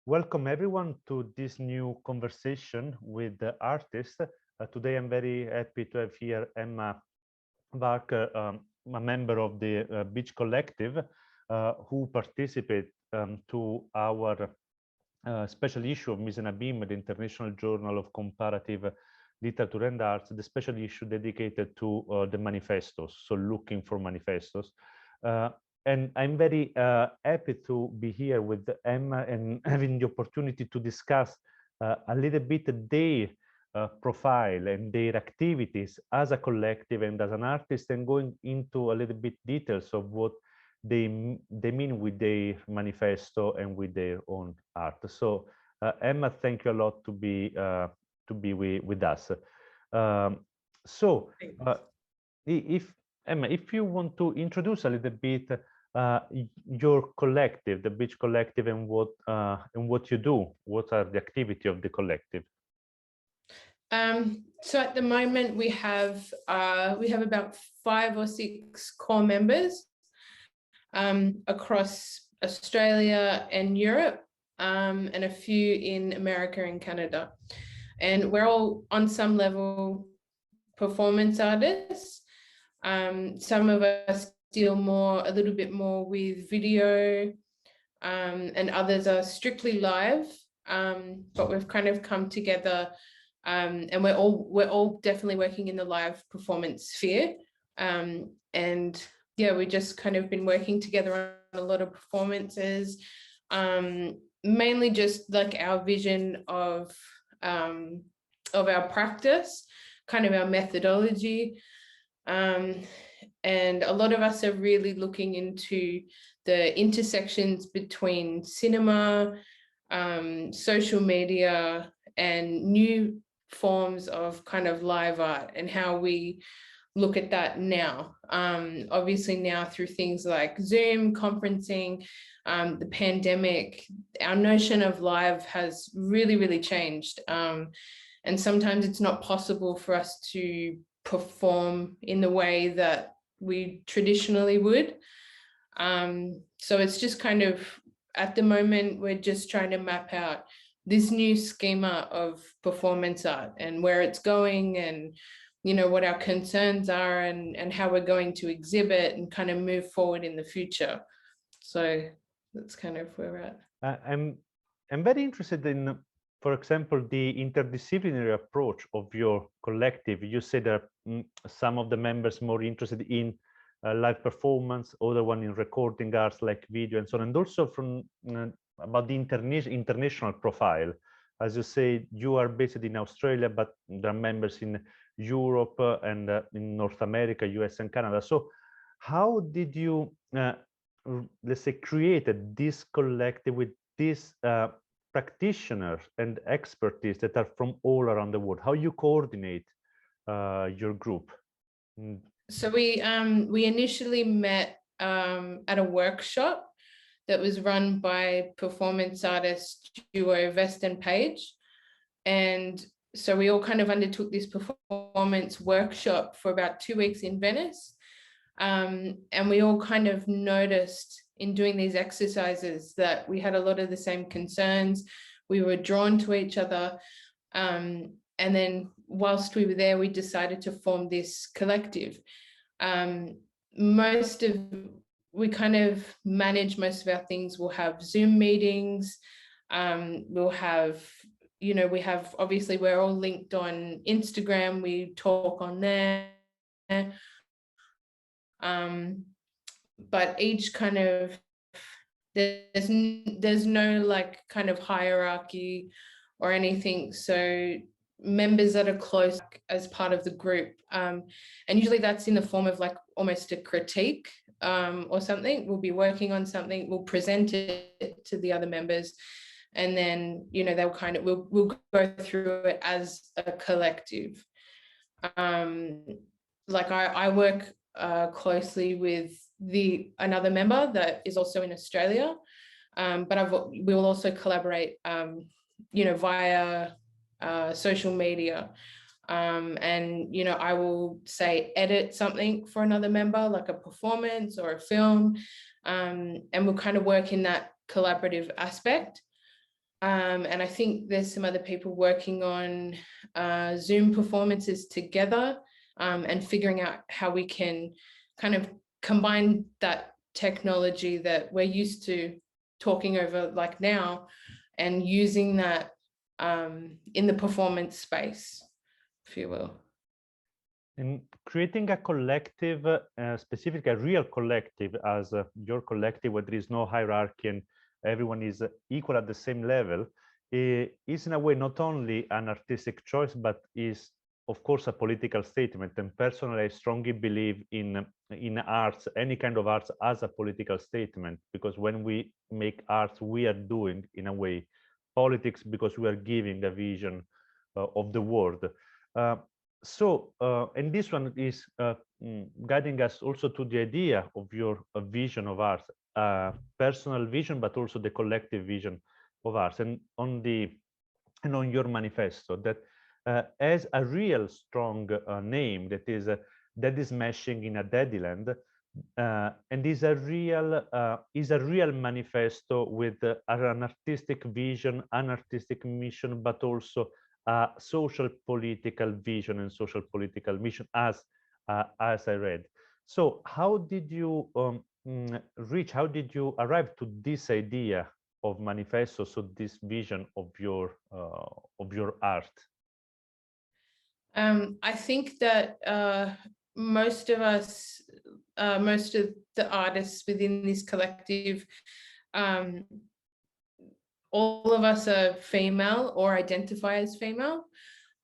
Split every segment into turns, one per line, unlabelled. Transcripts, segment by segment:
welcome everyone to this new conversation with the artist. Today I'm very happy to have here Emma Varker, a member of the Beach Collective, who participate to our special issue of Mise and Abyme, the International Journal of Comparative Literature and Arts, the special issue dedicated to the Manifestos, so looking for Manifestos. And I'm very happy to be here with Emma and having the opportunity to discuss a little bit their profile and their activities as a collective and as an artist, and going into a little bit details of what they mean with their manifesto and with their own art. So Emma, thank you a lot to be with us. If Emma, if you want to introduce a little bit your collective, the Beach Collective, and what you do, what are the activity of the collective?
So at the moment we have about 5 or 6 core members across Australia and Europe, and a few in America and Canada. And we're all on some level performance artists. Some of us deal a little bit more with video, and others are strictly live. But we've kind of come together, and we're all definitely working in the live performance sphere. And yeah, we just kind of been working together on a lot of performances, mainly just like our vision of our practice, kind of our methodology. And a lot of us are really looking into the intersections between cinema, social media, and new forms of kind of live art, and how we look at that now. Obviously now through things like Zoom conferencing, the pandemic, our notion of live has really changed. And sometimes it's not possible for us to perform in the way that we traditionally would. So it's just kind of, at the moment, we're just trying to map out this new schema of performance art and where it's going, and you know what our concerns are, and how we're going to exhibit and kind of move forward in the future. So that's kind of where we're at.
I'm very interested in, for example, the interdisciplinary approach of your collective. You said that some of the members more interested in live performance, other one in recording arts like video and so on, and also from about the international profile. As you say, you are based in Australia, but there are members in Europe and in North America, US and Canada. So how did you, let's say, create this collective with these practitioners and expertise that are from all around the world? How you coordinate your group?
So we initially met at a workshop that was run by performance artist duo Vest and Page. And so we all kind of undertook this performance workshop for about 2 weeks in Venice. And we all kind of noticed in doing these exercises that we had a lot of the same concerns. We were drawn to each other. And then whilst we were there, we decided to form this collective. We kind of manage most of our things. We'll have Zoom meetings. We'll have, you know, obviously we're all linked on Instagram. We talk on there. But each kind of, there's no like kind of hierarchy or anything. So members that are close as part of the group, and usually that's in the form of like almost a critique or something. We'll be working on something, we'll present it to the other members, and then, you know, they'll kind of, we'll go through it as a collective. Like I work closely with another member that is also in Australia, but we will also collaborate, you know, via social media. And, you know, I will say edit something for another member, like a performance or a film, and we'll kind of work in that collaborative aspect. And I think there's some other people working on Zoom performances together, and figuring out how we can kind of combine that technology that we're used to talking over like now, and using that in the performance space, if you will.
In creating a collective, specifically a real collective as your collective, where there is no hierarchy and everyone is equal at the same level, is in a way not only an artistic choice, but is of course a political statement. And personally, I strongly believe in arts, any kind of arts, as a political statement, because when we make arts, we are doing in a way politics, because we are giving a vision of the world. And this one is guiding us also to the idea of your vision of art, personal vision, but also the collective vision of art, and on your manifesto that has a real strong name that is meshing in a dead land, and is a real manifesto with an artistic vision, an artistic mission, but also a social political vision and social political mission, as I read. So how did you how did you arrive to this idea of manifesto, so this vision of your art?
I think that most of us, most of the artists within this collective, all of us are female or identify as female.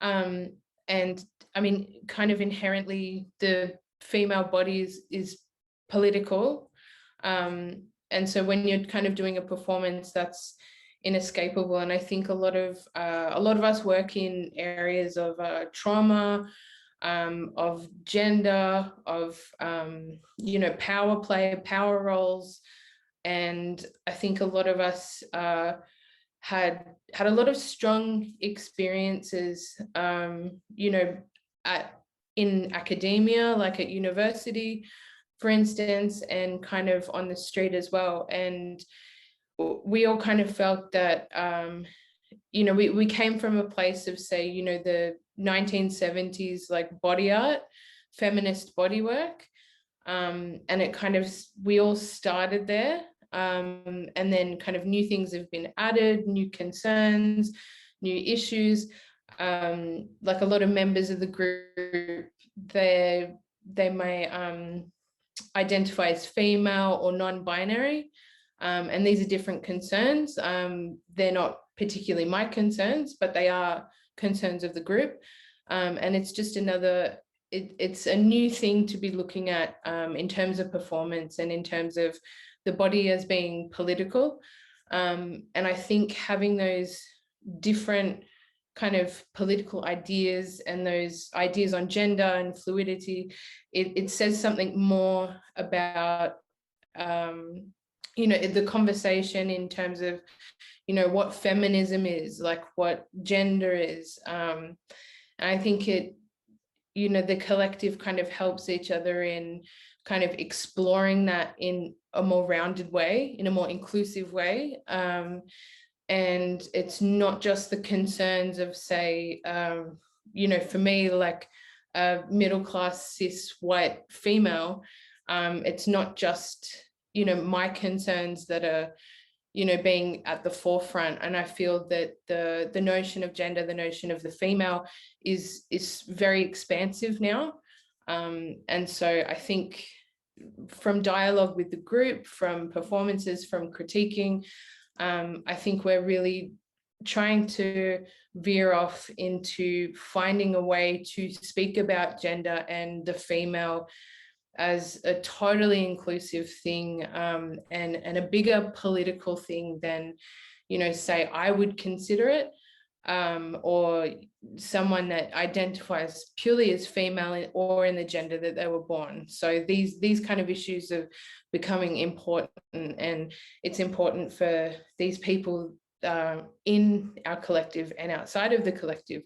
And I mean, kind of inherently, the female body is political. And so when you're kind of doing a performance, that's inescapable. And I think a lot of us work in areas of trauma, of gender, of you know, power play, power roles. And I think a lot of us had a lot of strong experiences, you know, in academia, like at university, for instance, and kind of on the street as well. And we all kind of felt that, you know, we came from a place of, say, you know, the 1970s, like body art, feminist body work. And it kind of, we all started there. And then kind of new things have been added, new concerns, new issues. Like a lot of members of the group, they may identify as female or non-binary. And these are different concerns. They're not particularly my concerns, but they are concerns of the group. And it's just another, it's a new thing to be looking at in terms of performance and in terms of the body as being political. And I think having those different kind of political ideas and those ideas on gender and fluidity, it says something more about, you know, the conversation in terms of, you know, what feminism is, like what gender is. And I think it, you know, the collective kind of helps each other in kind of exploring that in a more rounded way, in a more inclusive way. And it's not just the concerns of, say, you know, for me, like a middle-class cis white female, it's not just, you know, my concerns that are, you know, being at the forefront. And I feel that the notion of gender, the notion of the female is very expansive now. And so I think from dialogue with the group, from performances, from critiquing, I think we're really trying to veer off into finding a way to speak about gender and the female as a totally inclusive thing, and a bigger political thing than, you know, say I would consider it, or someone that identifies purely as female or in the gender that they were born. So these kind of issues are becoming important, and it's important for these people in our collective and outside of the collective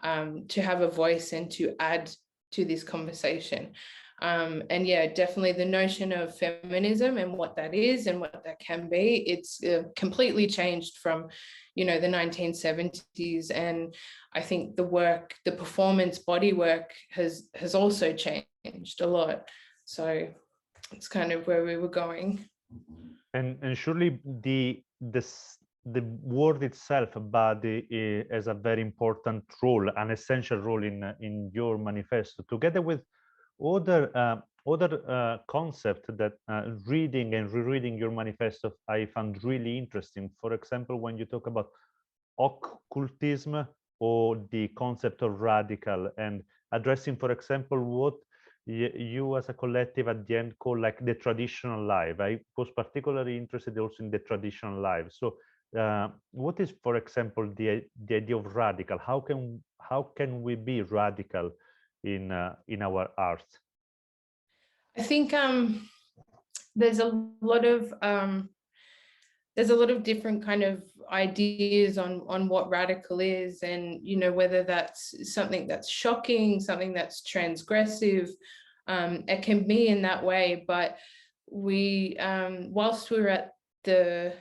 to have a voice and to add to this conversation. And yeah, definitely the notion of feminism and what that is and what that can be, it's completely changed from, you know, the 1970s. And I think the work, the performance body work has also changed a lot. So it's kind of where we were going.
And surely the word itself, body, has a very important role, an essential role in your manifesto, together with other concept that reading and rereading your manifesto I found really interesting. For example, when you talk about occultism or the concept of radical, and addressing, for example, what you as a collective at the end call like the traditional life. I was particularly interested also in the traditional life. So what is, for example, the idea of radical? How can we be radical in our art?
I think there's a lot of different kind of ideas on what radical is, and you know, whether that's something that's shocking, something that's transgressive. It can be in that way, but we whilst we were at the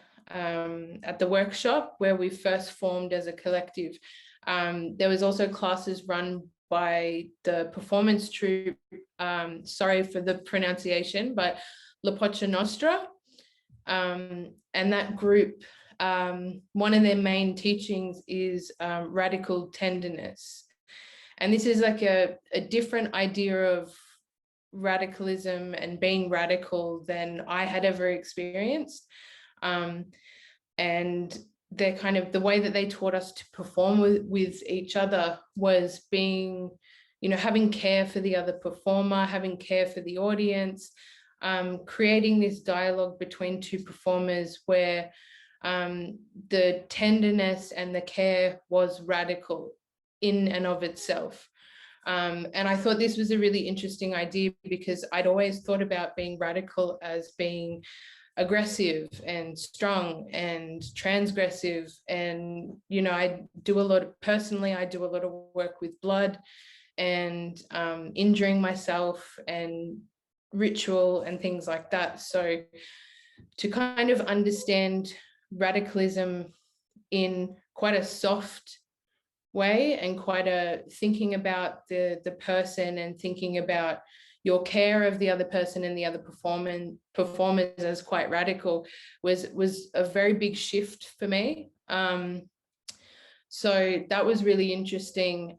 workshop where we first formed as a collective, there was also classes run by the performance troupe, sorry for the pronunciation, but La Pocha Nostra. And that group, one of their main teachings is radical tenderness. And this is like a different idea of radicalism and being radical than I had ever experienced. And they're kind of, the way that they taught us to perform with each other was being, you know, having care for the other performer, having care for the audience, creating this dialogue between two performers where the tenderness and the care was radical in and of itself. And I thought this was a really interesting idea, because I'd always thought about being radical as being aggressive and strong and transgressive. And, you know, I do a lot of work with blood and injuring myself and ritual and things like that. So to kind of understand radicalism in quite a soft way and quite a thinking about the person and thinking about your care of the other person and the other performers as quite radical was a very big shift for me. So that was really interesting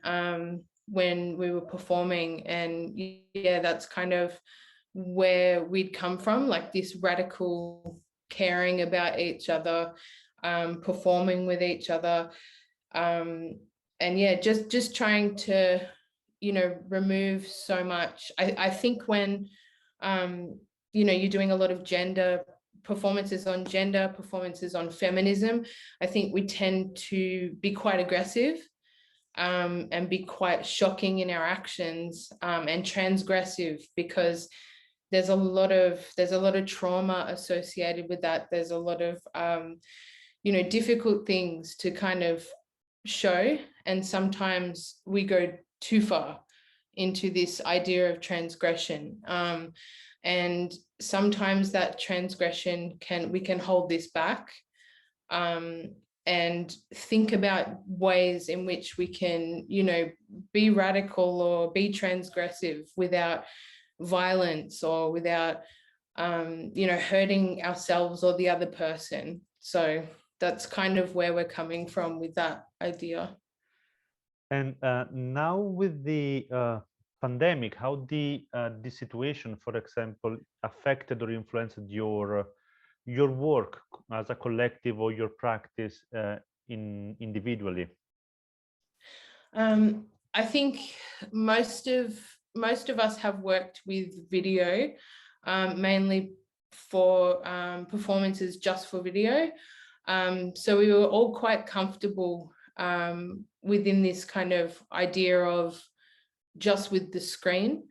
when we were performing. And yeah, that's kind of where we'd come from, like this radical caring about each other, performing with each other. And yeah, just trying to, you know, remove so much. I think when, you know, you're doing a lot of performances on feminism, I think we tend to be quite aggressive and be quite shocking in our actions, and transgressive, because there's a lot of trauma associated with that. There's a lot of, you know, difficult things to kind of show. And sometimes we go too far into this idea of transgression. And sometimes that transgression we can hold this back, and think about ways in which we can, you know, be radical or be transgressive without violence or without, you know, hurting ourselves or the other person. So that's kind of where we're coming from with that idea.
And now with the pandemic, how the situation, for example, affected or influenced your work as a collective or your practice individually?
I think most of us have worked with video, mainly for performances just for video. So we were all quite comfortable within this kind of idea of just with the screen.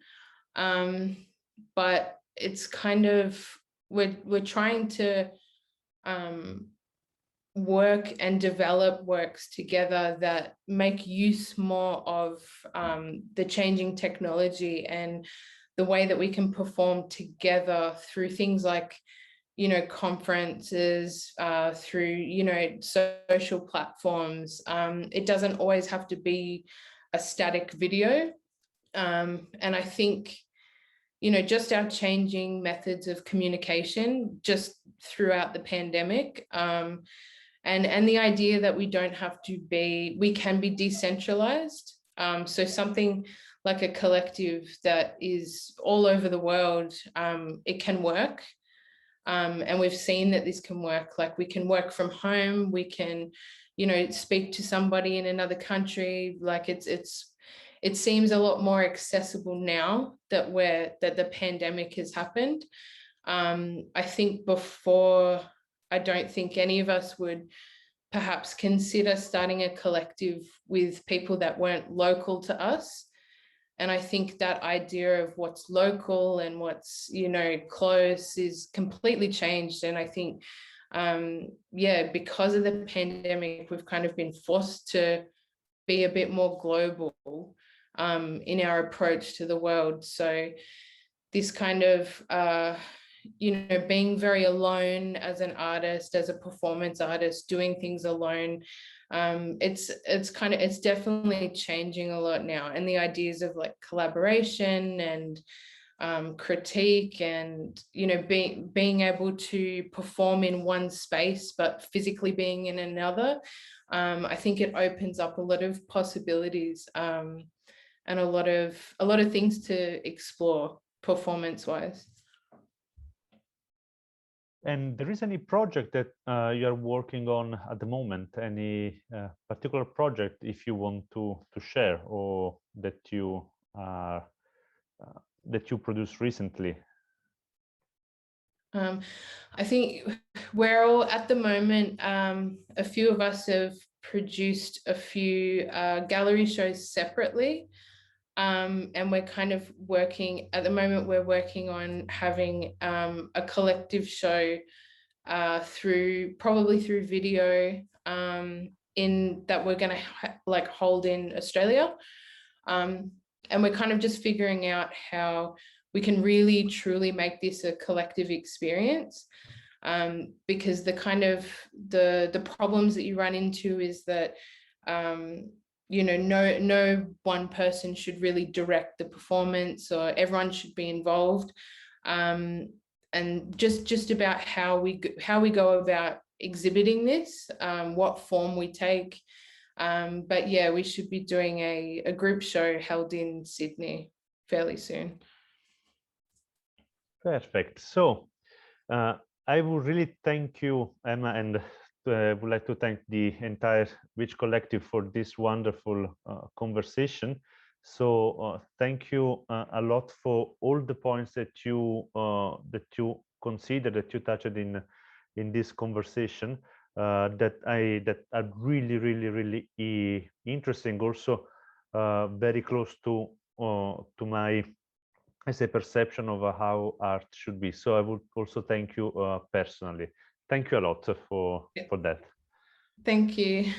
But it's kind of, we're trying to work and develop works together that make use more of the changing technology and the way that we can perform together through things like, you know, conferences, through, you know, social platforms. It doesn't always have to be a static video. And I think, you know, just our changing methods of communication just throughout the pandemic, and the idea that we don't have to be, we can be decentralized. So something like a collective that is all over the world, it can work. And we've seen that this can work. Like, we can work from home, we can, you know, speak to somebody in another country. Like, it seems a lot more accessible now that the pandemic has happened. I think before, I don't think any of us would perhaps consider starting a collective with people that weren't local to us. And I think that idea of what's local and what's, you know, close is completely changed. And I think, yeah, because of the pandemic, we've kind of been forced to be a bit more global in our approach to the world. So this kind of, you know, being very alone as an artist, as a performance artist, doing things alone, it's definitely changing a lot now. And the ideas of like collaboration and critique and, you know, being able to perform in one space but physically being in another, I think it opens up a lot of possibilities, and a lot of things to explore performance wise.
And there is any project that you are working on at the moment? Any particular project, if you want to share, or that you produced recently?
I think we're all at the moment. A few of us have produced a few gallery shows separately. And we're kind of working at the moment, we're working on having a collective show probably through video, in that we're going to like hold in Australia. And we're kind of just figuring out how we can really truly make this a collective experience. Because the kind of the problems that you run into is that you know, no one person should really direct the performance, or everyone should be involved, and just about how we go about exhibiting this, what form we take. But yeah, we should be doing a group show held in Sydney fairly soon.
Perfect. So I would really thank you, Emma, and would like to thank the entire Witch Collective for this wonderful conversation. So thank you a lot for all the points that you consider, that you touched in this conversation, that are really interesting. Also very close to my, as a perception of how art should be. So I would also thank you personally. Thank you a lot for that.
Thank you.